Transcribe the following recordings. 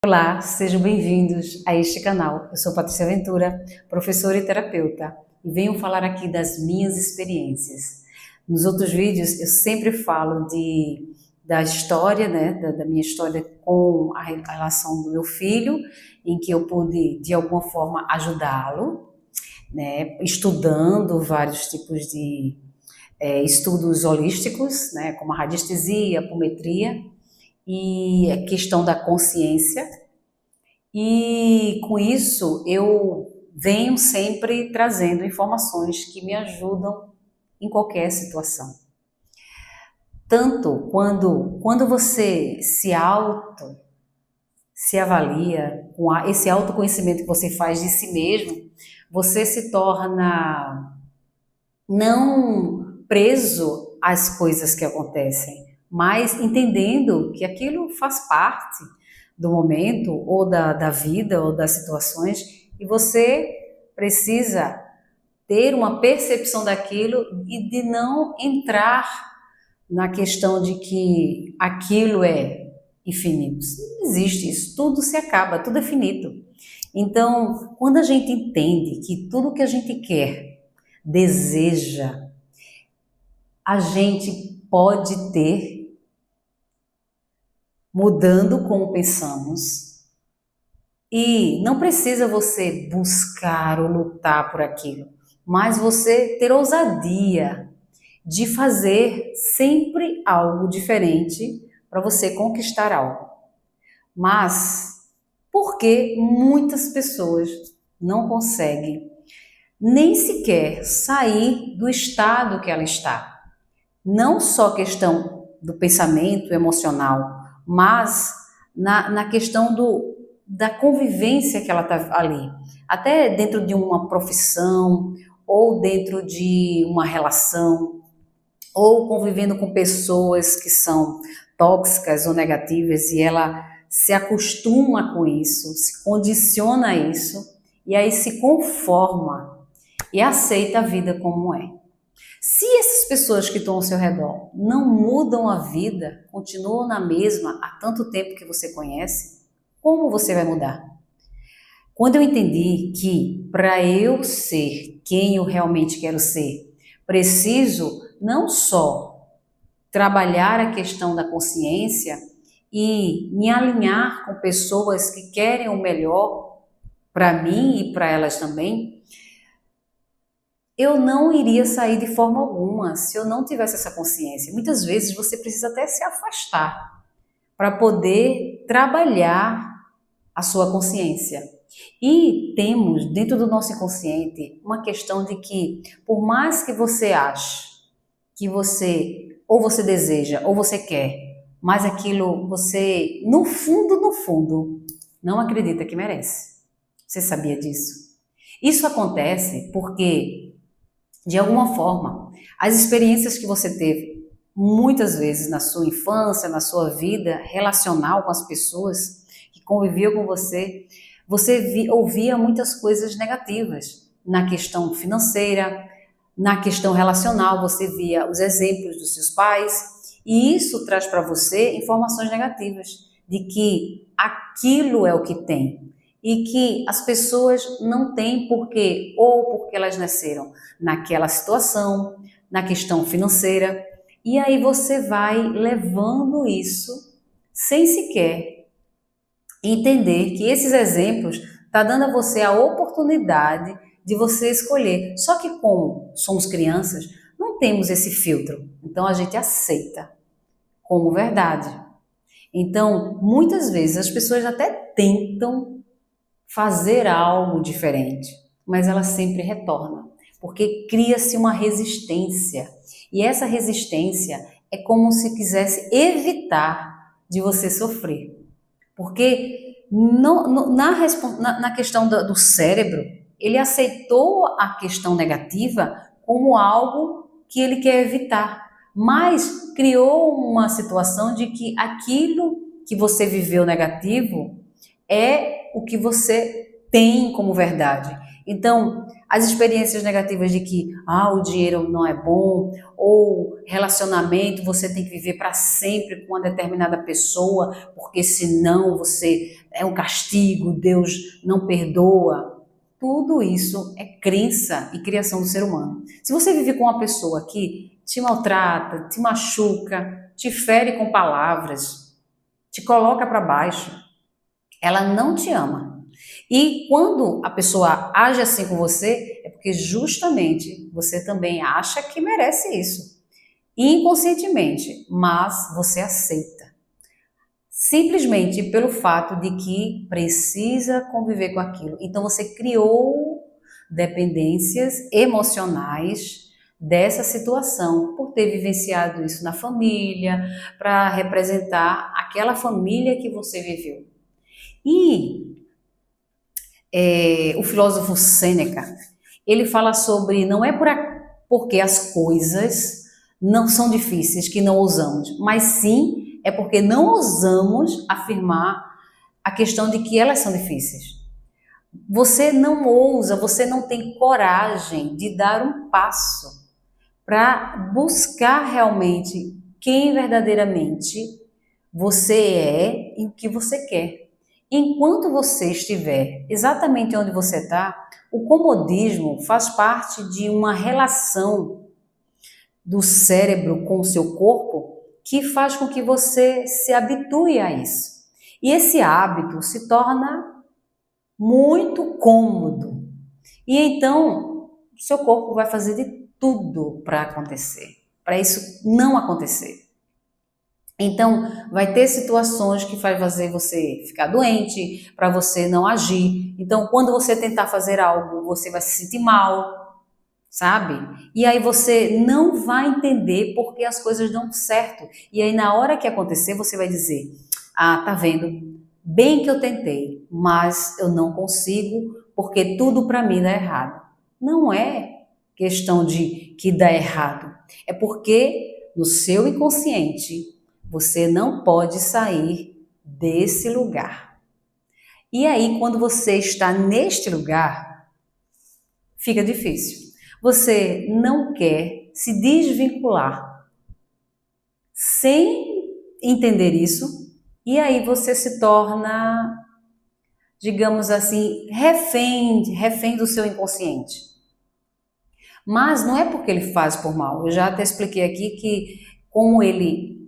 Olá, sejam bem-vindos a este canal. Eu sou Patrícia Ventura, professora e terapeuta, e venho falar aqui das minhas experiências. Nos outros vídeos eu sempre falo da história, da minha história com a relação do meu filho, em que eu pude de alguma forma ajudá-lo, estudando vários tipos de estudos holísticos, como a radiestesia, a apometria, e a questão da consciência. E com isso eu venho sempre trazendo informações que me ajudam em qualquer situação. Tanto quando você se avalia, com esse autoconhecimento que você faz de si mesmo, você se torna não preso às coisas que acontecem, mas entendendo que aquilo faz parte do momento, ou da vida, ou das situações, e você precisa ter uma percepção daquilo e de não entrar na questão de que aquilo é infinito. Não existe isso, tudo se acaba, tudo é finito. Então, quando a gente entende que tudo que a gente quer, deseja, a gente pode ter, mudando como pensamos, e não precisa você buscar ou lutar por aquilo, mas você ter ousadia de fazer sempre algo diferente para você conquistar algo. Mas por que muitas pessoas não conseguem nem sequer sair do estado que ela está? Não só questão do pensamento emocional, mas na questão da convivência que ela está ali. Até dentro de uma profissão, ou dentro de uma relação, ou convivendo com pessoas que são tóxicas ou negativas, e ela se acostuma com isso, se condiciona a isso, e aí se conforma e aceita a vida como é. Se essas pessoas que estão ao seu redor não mudam a vida, continuam na mesma há tanto tempo que você conhece, como você vai mudar? Quando eu entendi que para eu ser quem eu realmente quero ser, preciso não só trabalhar a questão da consciência e me alinhar com pessoas que querem o melhor para mim e para elas também, eu não iria sair de forma alguma se eu não tivesse essa consciência. Muitas vezes você precisa até se afastar para poder trabalhar a sua consciência. E temos dentro do nosso inconsciente uma questão de que, por mais que você ache que você deseja ou você quer, mas aquilo você, no fundo, não acredita que merece. Você sabia disso? Isso acontece porque, de alguma forma, as experiências que você teve muitas vezes na sua infância, na sua vida relacional com as pessoas que conviviam com você, ouvia muitas coisas negativas na questão financeira, na questão relacional, você via os exemplos dos seus pais, e isso traz para você informações negativas de que aquilo é o que tem, e que as pessoas não têm porque, ou porque elas nasceram naquela situação, na questão financeira, e aí você vai levando isso sem sequer entender que esses exemplos estão dando a você a oportunidade de você escolher. Só que como somos crianças, não temos esse filtro, então a gente aceita como verdade. Então, muitas vezes as pessoas até tentam fazer algo diferente, mas ela sempre retorna, porque cria-se uma resistência. E essa resistência é como se quisesse evitar de você sofrer. Porque na questão do cérebro, ele aceitou a questão negativa como algo que ele quer evitar, mas criou uma situação de que aquilo que você viveu negativo é o que você tem como verdade. Então, as experiências negativas de que o dinheiro não é bom, ou relacionamento, você tem que viver para sempre com uma determinada pessoa, porque senão você é um castigo, Deus não perdoa. Tudo isso é crença e criação do ser humano. Se você vive com uma pessoa que te maltrata, te machuca, te fere com palavras, te coloca para baixo, ela não te ama. E quando a pessoa age assim com você, é porque justamente você também acha que merece isso. Inconscientemente, mas você aceita. Simplesmente pelo fato de que precisa conviver com aquilo. Então você criou dependências emocionais dessa situação, por ter vivenciado isso na família, para representar aquela família que você viveu. E o filósofo Sêneca, ele fala sobre não é porque as coisas não são difíceis que não ousamos, mas sim é porque não ousamos afirmar a questão de que elas são difíceis. Você não ousa, você não tem coragem de dar um passo para buscar realmente quem verdadeiramente você é e o que você quer. Enquanto você estiver exatamente onde você está, o comodismo faz parte de uma relação do cérebro com o seu corpo que faz com que você se habitue a isso. E esse hábito se torna muito cômodo. E então, seu corpo vai fazer de tudo para acontecer, para isso não acontecer. Então, vai ter situações que vai fazer você ficar doente, para você não agir. Então, quando você tentar fazer algo, você vai se sentir mal, sabe? E aí você não vai entender porque as coisas dão certo. E aí, na hora que acontecer, você vai dizer: tá vendo? Bem que eu tentei, mas eu não consigo porque tudo para mim dá errado. Não é questão de que dá errado. É porque no seu inconsciente você não pode sair desse lugar. E aí, quando você está neste lugar, fica difícil. Você não quer se desvincular sem entender isso, e aí você se torna, digamos assim, refém do seu inconsciente. Mas não é porque ele faz por mal. Eu já até expliquei aqui que como ele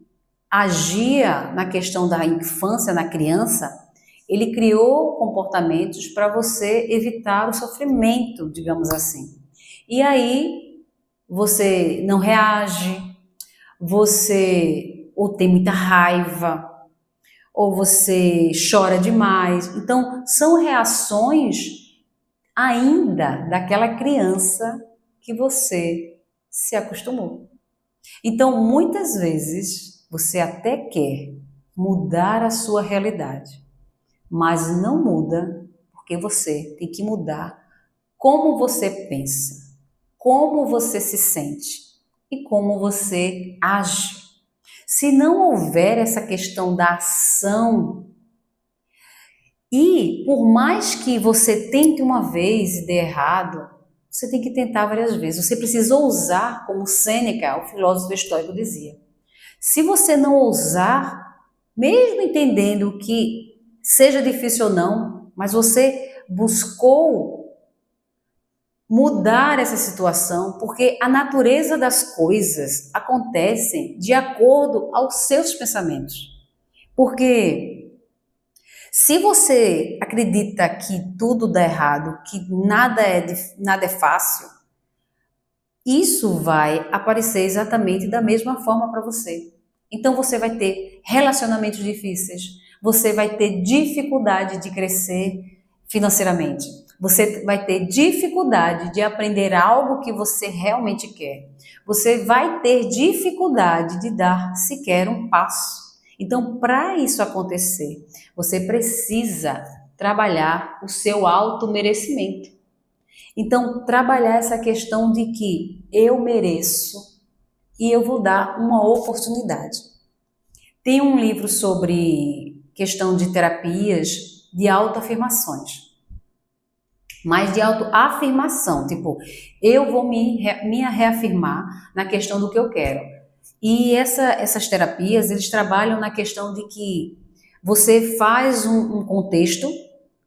agia na questão da infância, na criança, ele criou comportamentos para você evitar o sofrimento, digamos assim. E aí você não reage, você ou tem muita raiva, ou você chora demais. Então, são reações ainda daquela criança que você se acostumou. Então, muitas vezes, você até quer mudar a sua realidade, mas não muda porque você tem que mudar como você pensa, como você se sente e como você age. Se não houver essa questão da ação, e por mais que você tente uma vez e dê errado, você tem que tentar várias vezes. Você precisa ousar, como Sêneca, o filósofo estoico, dizia. Se você não ousar, mesmo entendendo que seja difícil ou não, mas você buscou mudar essa situação, porque a natureza das coisas acontecem de acordo aos seus pensamentos. Porque se você acredita que tudo dá errado, que nada é fácil, isso vai aparecer exatamente da mesma forma para você. Então você vai ter relacionamentos difíceis, você vai ter dificuldade de crescer financeiramente, você vai ter dificuldade de aprender algo que você realmente quer, você vai ter dificuldade de dar sequer um passo. Então, para isso acontecer, você precisa trabalhar o seu automerecimento. Então, trabalhar essa questão de que eu mereço e eu vou dar uma oportunidade. Tem um livro sobre questão de terapias de autoafirmações. mas de autoafirmação, tipo, eu vou me reafirmar na questão do que eu quero. E essas terapias, eles trabalham na questão de que você faz um contexto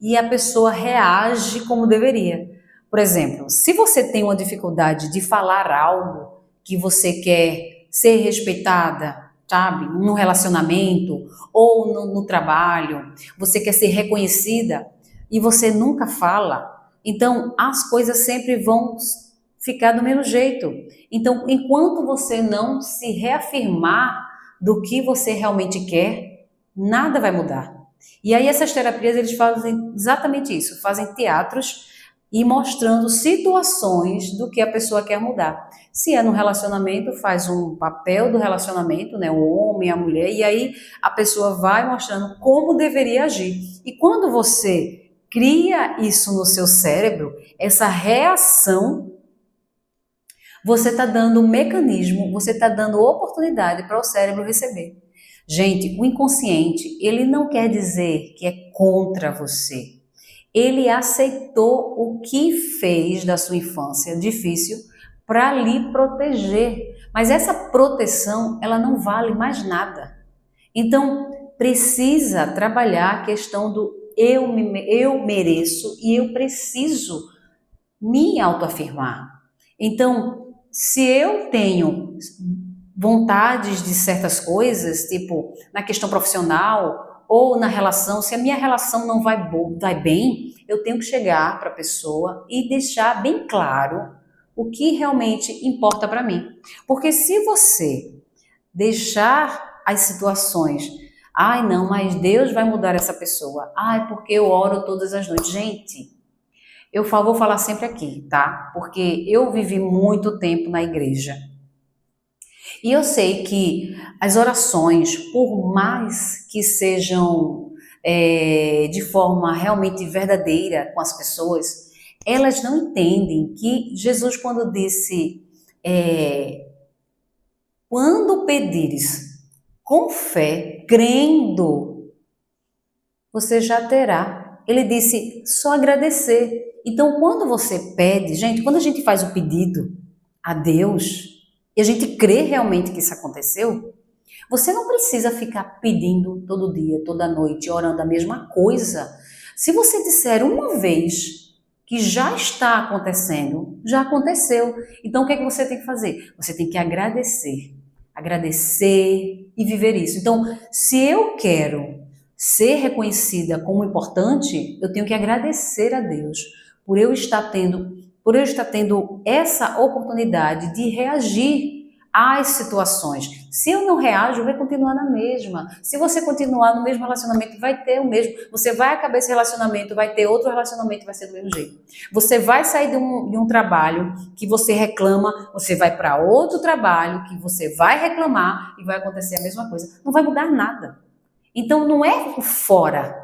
e a pessoa reage como deveria. Por exemplo, se você tem uma dificuldade de falar algo que você quer ser respeitada, sabe, no relacionamento ou no trabalho, você quer ser reconhecida e você nunca fala, então as coisas sempre vão ficar do mesmo jeito. Então, enquanto você não se reafirmar do que você realmente quer, nada vai mudar. E aí essas terapias, eles fazem exatamente isso, fazem teatros e mostrando situações do que a pessoa quer mudar. Se é no relacionamento, faz um papel do relacionamento, né, o homem, a mulher, e aí a pessoa vai mostrando como deveria agir. E quando você cria isso no seu cérebro, essa reação, você está dando um mecanismo, você está dando oportunidade para o cérebro receber. Gente, o inconsciente, ele não quer dizer que é contra você. Ele aceitou o que fez da sua infância difícil para lhe proteger. Mas essa proteção, ela não vale mais nada. Então, precisa trabalhar a questão do eu mereço e eu preciso me autoafirmar. Então, se eu tenho vontades de certas coisas, tipo na questão profissional ou na relação, se a minha relação não vai bem, eu tenho que chegar para a pessoa e deixar bem claro o que realmente importa para mim. Porque se você deixar as situações, ai não, mas Deus vai mudar essa pessoa, ai porque eu oro todas as noites, gente, vou falar sempre aqui, tá? Porque eu vivi muito tempo na igreja. E eu sei que as orações, por mais que sejam de forma realmente verdadeira com as pessoas, elas não entendem que Jesus, quando disse, quando pedires com fé, crendo, você já terá. Ele disse, só agradecer. Então, quando você pede, gente, quando a gente faz o pedido a Deus, e a gente crê realmente que isso aconteceu, você não precisa ficar pedindo todo dia, toda noite, orando a mesma coisa. Se você disser uma vez que já está acontecendo, já aconteceu. Então, o que é que você tem que fazer? Você tem que agradecer. Agradecer e viver isso. Então, se eu quero ser reconhecida como importante, eu tenho que agradecer a Deus por eu estar tendo essa oportunidade de reagir às situações. Se eu não reajo, vai continuar na mesma. Se você continuar no mesmo relacionamento, vai ter o mesmo. Você vai acabar esse relacionamento, vai ter outro relacionamento, vai ser do mesmo jeito. Você vai sair de um trabalho que você reclama, você vai para outro trabalho que você vai reclamar e vai acontecer a mesma coisa. Não vai mudar nada. Então não é o fora,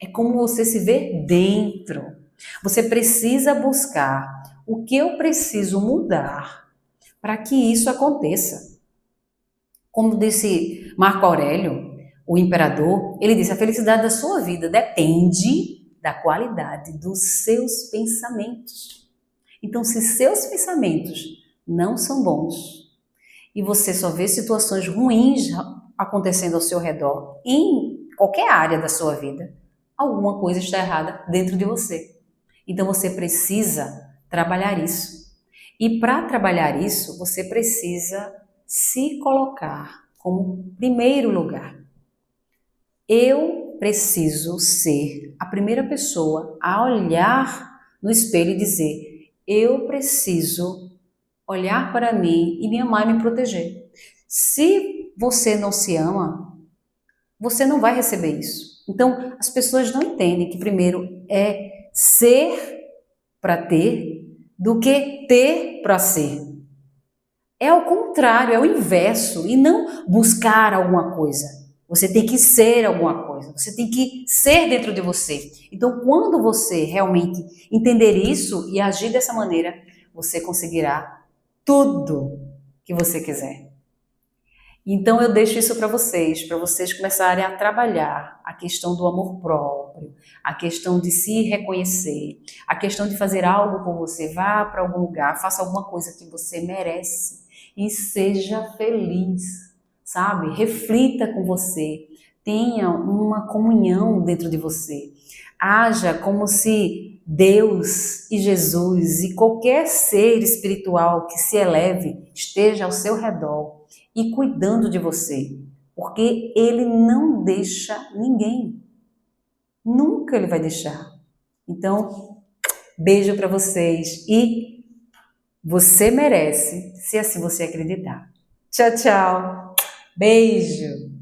é como você se vê dentro. Você precisa buscar o que eu preciso mudar para que isso aconteça. Como disse Marco Aurélio, o imperador, ele disse, a felicidade da sua vida depende da qualidade dos seus pensamentos. Então, se seus pensamentos não são bons e você só vê situações ruins acontecendo ao seu redor, em qualquer área da sua vida, alguma coisa está errada dentro de você. Então você precisa trabalhar isso. E para trabalhar isso, você precisa se colocar como primeiro lugar. Eu preciso ser a primeira pessoa a olhar no espelho e dizer, eu preciso olhar para mim e me amar e me proteger. Se você não se ama, você não vai receber isso. Então, as pessoas não entendem que primeiro é ser para ter do que ter para ser. É ao contrário, é o inverso, e não buscar alguma coisa. Você tem que ser alguma coisa, você tem que ser dentro de você. Então, quando você realmente entender isso e agir dessa maneira, você conseguirá tudo que você quiser. Então eu deixo isso para vocês começarem a trabalhar a questão do amor próprio, a questão de se reconhecer, a questão de fazer algo por você, vá para algum lugar, faça alguma coisa que você merece e seja feliz, sabe? Reflita com você, tenha uma comunhão dentro de você. Haja como se Deus e Jesus e qualquer ser espiritual que se eleve esteja ao seu redor e cuidando de você, porque ele não deixa ninguém. Nunca ele vai deixar. Então, beijo para vocês e você merece, se assim você acreditar. Tchau, tchau. Beijo.